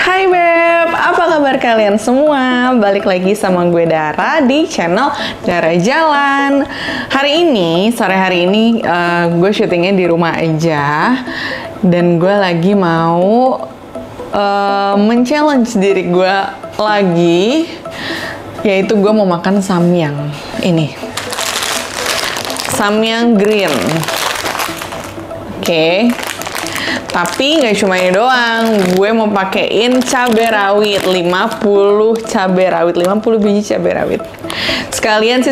Hai Beb, apa kabar kalian semua? Balik lagi sama gue Dara di channel Dara Jalan. Sore hari ini gue syutingnya di rumah aja. Dan gue lagi mau men-challenge diri gue lagi. Yaitu gue mau makan samyang. Ini samyang green. Oke. Tapi nggak cuma ini doang, gue mau pakein cabai rawit 50 biji cabai rawit. Sekalian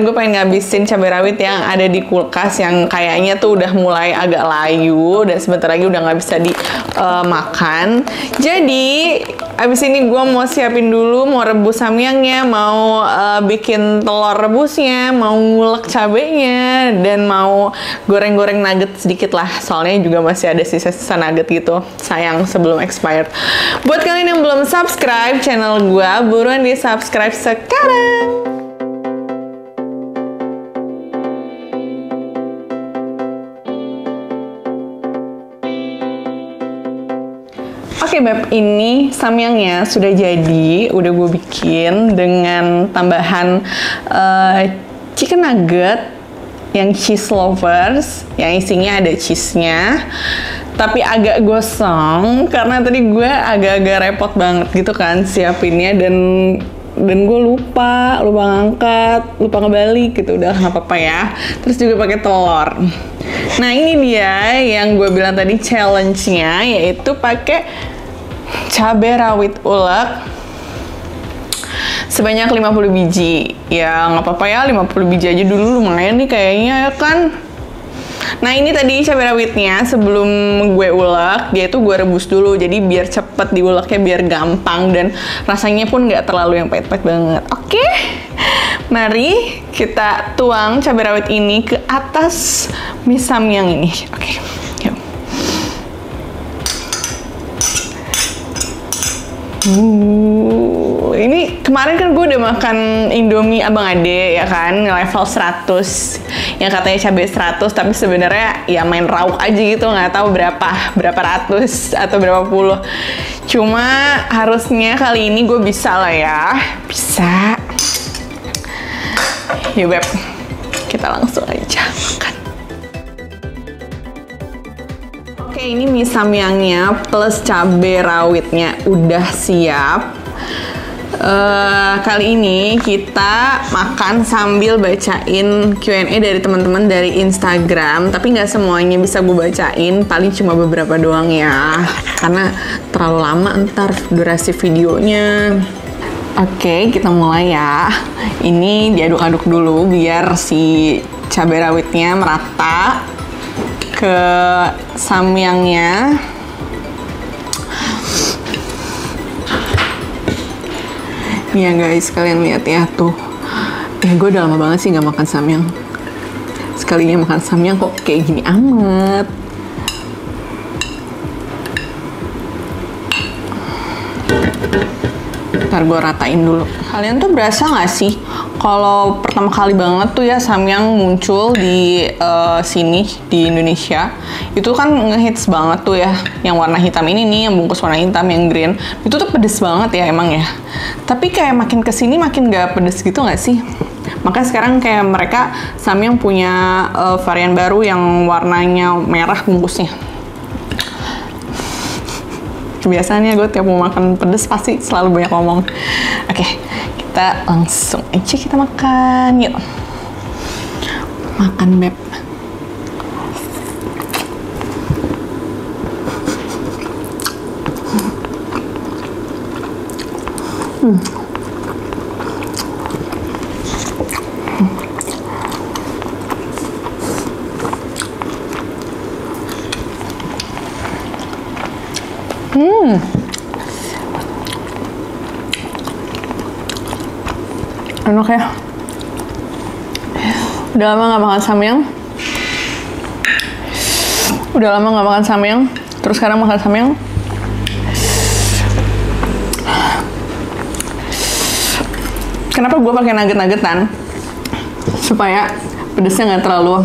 gue pengen ngabisin cabai rawit yang ada di kulkas yang kayaknya tuh udah mulai agak layu dan sebentar lagi udah nggak bisa dimakan. Jadi abis ini gue mau siapin dulu, mau rebus samyangnya, mau bikin telur rebusnya, mau ngulek cabenya, dan mau goreng-goreng nugget sedikit lah. Soalnya juga masih ada sisa-sisa nugget gitu, sayang sebelum expired. Buat kalian yang belum subscribe channel gue, buruan di subscribe sekarang. Oke Beb, ini samyangnya sudah jadi, udah gue bikin dengan tambahan chicken nugget yang cheese lovers, yang isinya ada cheese-nya, tapi agak gosong karena tadi gue agak-agak repot banget gitu kan siapinnya, dan gue lupa ngangkat, lupa ngebalik gitu, udah nggak apa-apa ya. Terus juga pakai telur. Nah ini dia yang gue bilang tadi challenge-nya, yaitu pakai cabai rawit ulek sebanyak 50 biji. Ya nggak apa-apa ya, 50 biji aja dulu, lumayan nih kayaknya ya kan. Nah ini tadi cabai rawitnya sebelum gue ulek, dia itu gue rebus dulu, jadi biar cepet diuleknya, biar gampang dan rasanya pun nggak terlalu yang pahit-pahit banget. Oke, mari kita tuang cabai rawit ini ke atas mie samyang ini. Oke, yuk. Ini kemarin kan gue udah makan Indomie Abang Ade ya kan, level 100 yang katanya cabai 100, tapi sebenarnya ya main rauk aja gitu, nggak tahu berapa ratus atau berapa puluh. Cuma harusnya kali ini gue bisa lah ya, bisa. Yuk Beb, kita langsung aja makan. Oke, ini mie samyangnya plus cabai rawitnya udah siap. Kali ini kita makan sambil bacain Q&A dari teman-teman dari Instagram, tapi nggak semuanya bisa gue bacain, paling cuma beberapa doang ya, karena terlalu lama ntar durasi videonya. Oke, kita mulai ya. Ini diaduk-aduk dulu biar si cabai rawitnya merata ke samyangnya. Nih ya guys, kalian lihat ya tuh. Gue udah lama banget sih nggak makan samyang. Sekalinya makan samyang kok kayak gini amat. Ntar gue ratain dulu. Kalian tuh berasa nggak sih kalau pertama kali banget tuh ya samyang muncul di sini di Indonesia, itu kan ngehits banget tuh ya, yang warna hitam ini nih, yang bungkus warna hitam, yang green, itu tuh pedes banget ya emang ya. Tapi kayak makin kesini makin gak pedes gitu nggak sih? Makanya sekarang kayak mereka samyang punya varian baru yang warnanya merah bungkusnya. Kebiasaannya gue tiap mau makan pedes pasti selalu banyak ngomong. Oke, kita langsung aja kita makan. Yuk. Makan Beb. Enak ya. Udah lama nggak makan samyang. Terus sekarang makan samyang. Kenapa gue pakai nugget-nuggetan? Supaya pedesnya nggak terlalu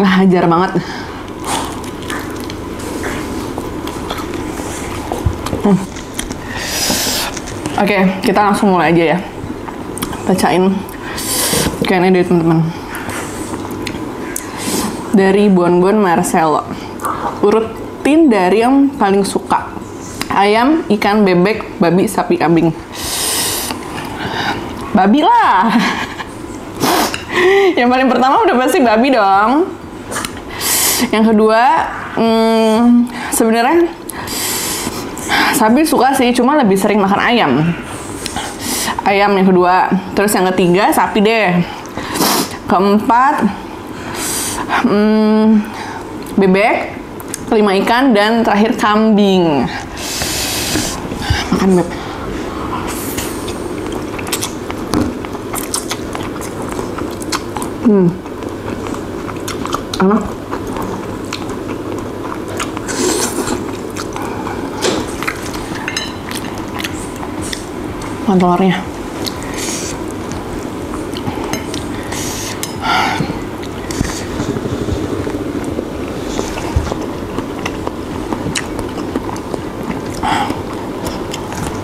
ngehajar banget. Oke, kita langsung mulai aja ya. Bacain Q&A dari teman-teman. Dari Bonbon Marcelo. Urutin dari yang paling suka. Ayam, ikan, bebek, babi, sapi, kambing. Babi lah. Yang paling pertama udah pasti babi dong. Yang kedua, sebenarnya sapi suka sih, cuma lebih sering makan ayam. Ayam yang kedua, terus yang ketiga sapi deh. Keempat, bebek, kelima ikan, dan terakhir kambing. Makan beb. Enak. Makan telurnya.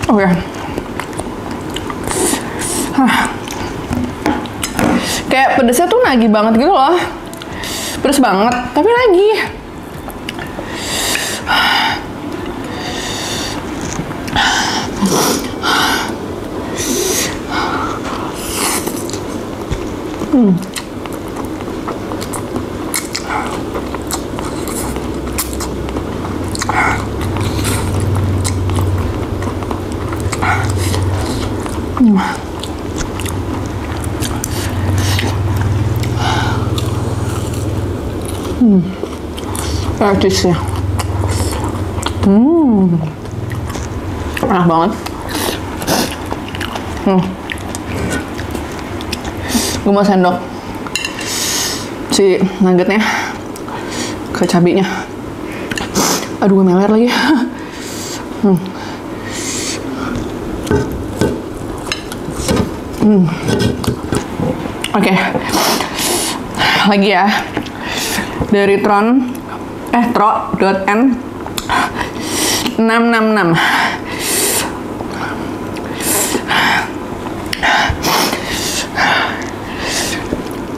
Oke. Kayak pedesnya tuh nagih banget gitu loh. Pedes banget, tapi nagih. Cheese-nya. Enak banget. Gue mau sendok si nuggetnya ke cabenya. Aduh, gue meler lagi. Oke. Lagi ya. Dari tro.n666.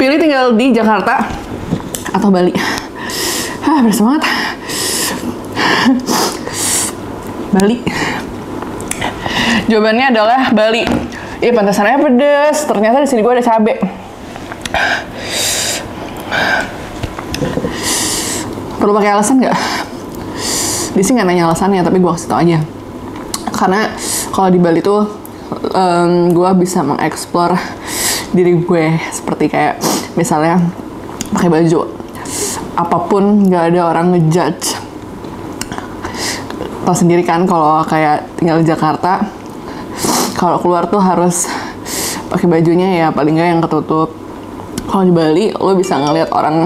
Pilih tinggal di Jakarta atau Bali. Beres banget. Bali. Jawabannya adalah Bali. Pantesannya pedes. Ternyata di sini gue ada cabe. Perlu pakai alasan nggak? Di sini nggak nanya alasannya, tapi gue kasih tau aja. Karena kalau di Bali tuh gue bisa mengeksplor diri gue, seperti kayak misalnya pakai baju apapun, nggak ada orang ngejudge. Tau sendiri kan kalau kayak tinggal di Jakarta, kalau keluar tuh harus pakai bajunya ya paling nggak yang ketutup. Kalau di Bali lo bisa ngeliat orang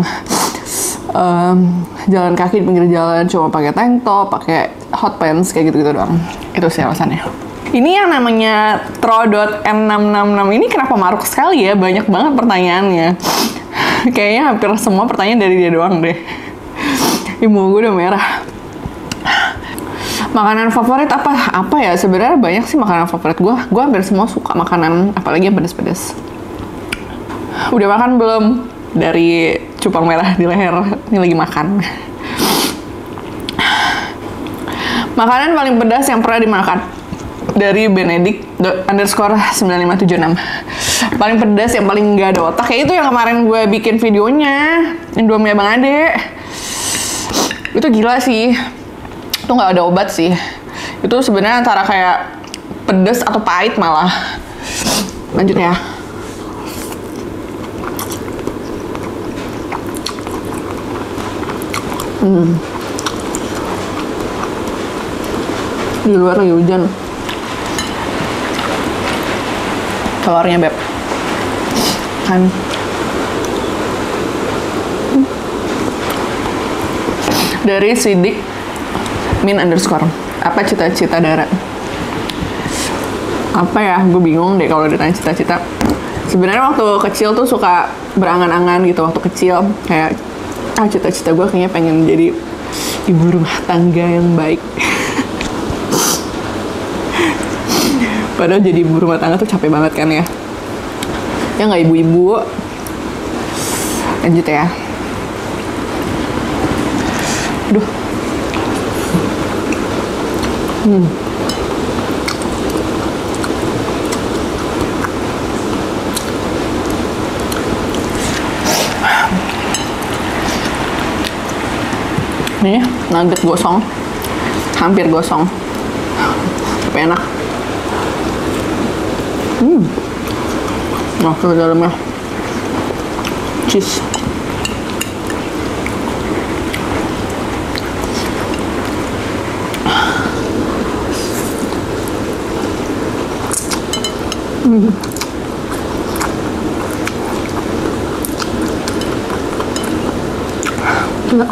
jalan kaki di pinggir jalan cuma pakai tank top, pakai hot pants kayak gitu-gitu doang. Itu sih alasannya. Ini yang namanya tro.n666 ini kenapa maruk sekali ya? Banyak banget pertanyaannya. Kayaknya hampir semua pertanyaan dari dia doang deh. Ibu gue udah merah. Makanan favorit apa? Apa ya? Sebenarnya banyak sih makanan favorit gue. Gue hampir semua suka makanan, apalagi yang pedas-pedas. Udah makan belum? Dari cupang merah di leher. Ini lagi makan. Makanan paling pedas yang pernah dimakan. Dari Benedict_9576. Paling pedas yang paling nggak ada otak. Kayak itu yang kemarin gue bikin videonya. Indomie Abang Ade. Itu gila sih. Itu nggak ada obat sih. Itu sebenarnya antara kayak pedas atau pahit malah. Lanjut ya. Di luar lagi hujan. Telurnya beb. Kan. Dari Sidik min_. Apa cita-cita Dara? Apa ya? Gue bingung deh kalau ditanya cita-cita. Sebenarnya waktu kecil tuh suka berangan-angan gitu waktu kecil, kayak cita-cita gue kayaknya pengen jadi ibu rumah tangga yang baik. Padahal jadi ibu rumah tangga tuh capek banget kan ya. Ya nggak ibu-ibu. Lanjut ya. Aduh. Ini nugget gosong. Hampir gosong. Tapi enak. Masuk ke dalamnya cheese. Gila.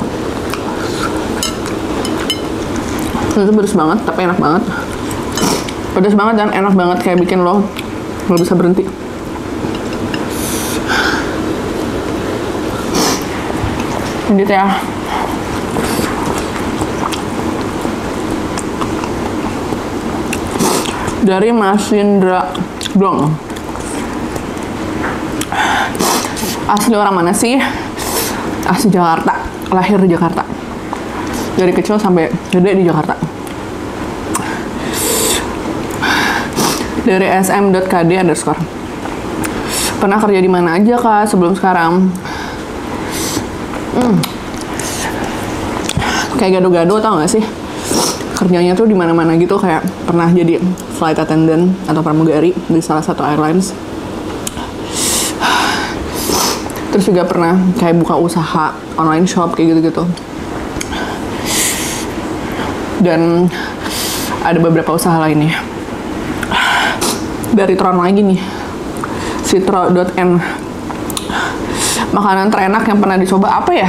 Itu pedas banget, tapi enak banget. Pedas banget dan enak banget, kayak bikin lo nggak bisa berhenti. Lanjut ya. Dari Mas Indra Blong. Asli orang mana sih? Asli Jakarta. Lahir di Jakarta. Dari kecil sampai gede di Jakarta. Dari sm.kd_. Pernah kerja di mana aja kak sebelum sekarang? Kayak gado-gado, tau gak sih? Kerjanya tuh di mana-mana gitu, kayak pernah jadi flight attendant atau pramugari di salah satu airlines. Terus juga pernah kayak buka usaha online shop kayak gitu-gitu. Dan ada beberapa usaha lainnya. Dari Tron lagi nih, citro.n. Makanan terenak yang pernah dicoba apa ya?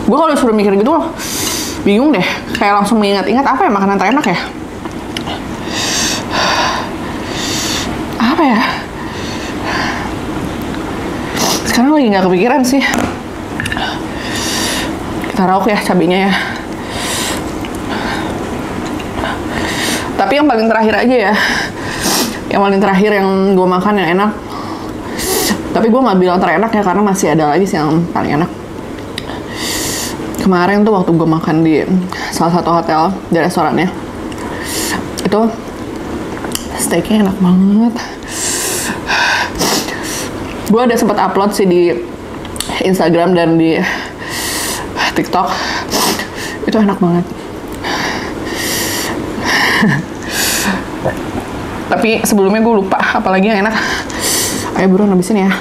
Gue kalau disuruh mikir gitu loh, bingung deh. Kayak langsung mengingat-ingat apa ya makanan terenak ya? Apa ya? Sekarang lagi nggak kepikiran sih. Kita rauk ya cabenya ya. Tapi yang paling terakhir aja ya. Yang paling terakhir yang gue makan yang enak. Tapi gue nggak bilang terenak ya, karena masih ada lagi sih yang paling enak. Kemarin tuh waktu gue makan di salah satu hotel di restorannya, itu steaknya enak banget. Gue ada sempat upload sih di Instagram dan di TikTok. Itu enak banget. Tapi sebelumnya gue lupa apalagi yang enak. Ayo buruan habisin ya.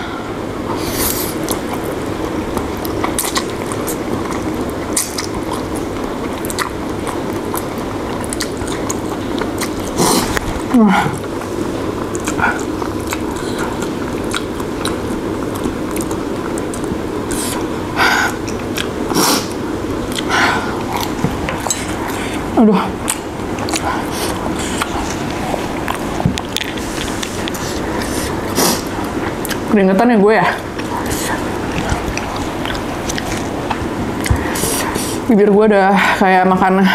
Aduh. Keringetan ya gue ya. Bibir gue udah kayak makan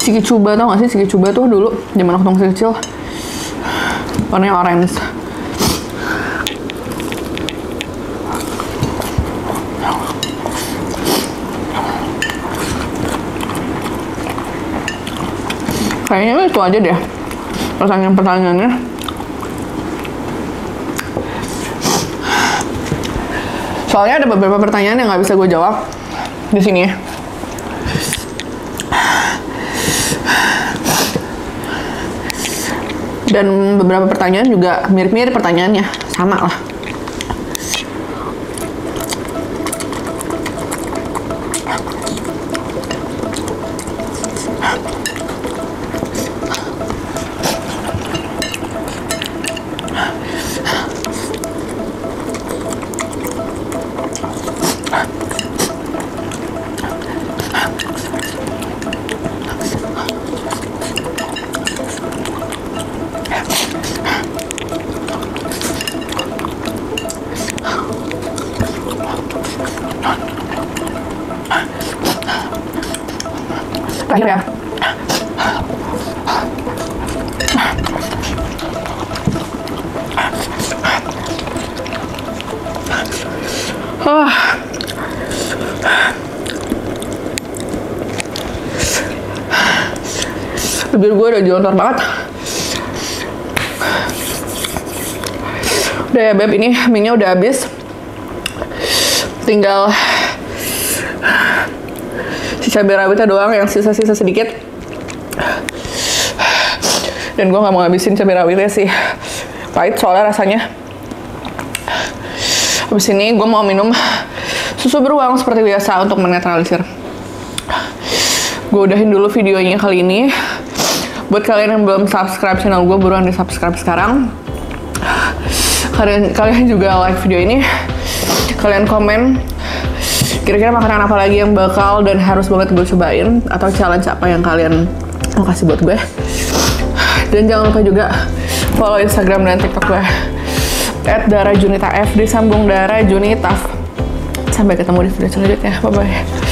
Shiki Chuba, tau gak sih? Shiki Chuba tuh dulu zaman waktu masih kecil warnanya orange. Kayaknya itu aja deh pertanyaan-pertanyaannya. Soalnya ada beberapa pertanyaan yang nggak bisa gue jawab di sini ya. Dan beberapa pertanyaan juga mirip-mirip pertanyaannya, sama lah. Terakhir ya. Bibir gue udah jontor banget. Udah ya Beb, ini mie-nya udah habis. Tinggal si cabai rawitnya doang yang sisa-sisa sedikit. Dan gue gak mau ngabisin cabai rawitnya sih. Pahit soalnya rasanya. Habis ini gue mau minum susu beruang seperti biasa untuk menetralisir. Gue udahin dulu videonya kali ini. Buat kalian yang belum subscribe channel gue, buruan di subscribe sekarang. Kalian juga like video ini. Kalian komen kira-kira makanan apa lagi yang bakal dan harus banget gue cobain, atau challenge apa yang kalian mau kasih buat gue. Dan jangan lupa juga follow Instagram dan TikTok gue @darajunitaf, disambung Dara Junitaf. Sampai ketemu di video selanjutnya. Bye bye.